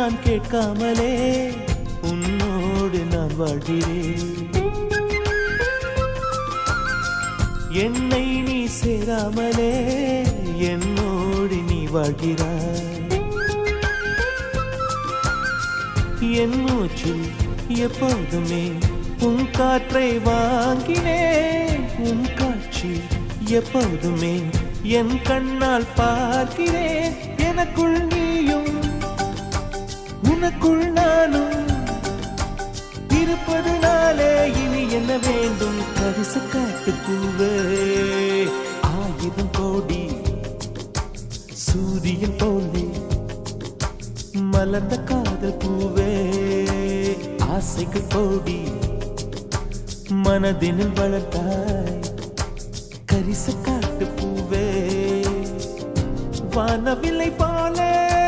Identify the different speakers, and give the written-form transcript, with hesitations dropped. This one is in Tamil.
Speaker 1: நான் கேட்காமலே உன்னோடு நான் வாழ்கிறேன். என்னை நீ சேராமலே என்னோடு நீ வாழ்கிறாய். என் மூச்சில் எப்போதுமே உன் காற்றை வாங்கினேன். உன் காட்சி எப்போதுமே என் கண்ணால் பார்க்கிறேன். எனக்குள் நீயும் உனக்குள் நானும் இருப்பதுனாலே இனி என்ன வேண்டும்? பரிசு காட்டு பூவே, 1000 கோடி சூரியன் போலே மலர்ந்த காதல் பூவே, ஆசைக்கு கோடி மனதினில் வளர்த்தாய். கரிச காட்டு பூவே, வானவில்லை போலே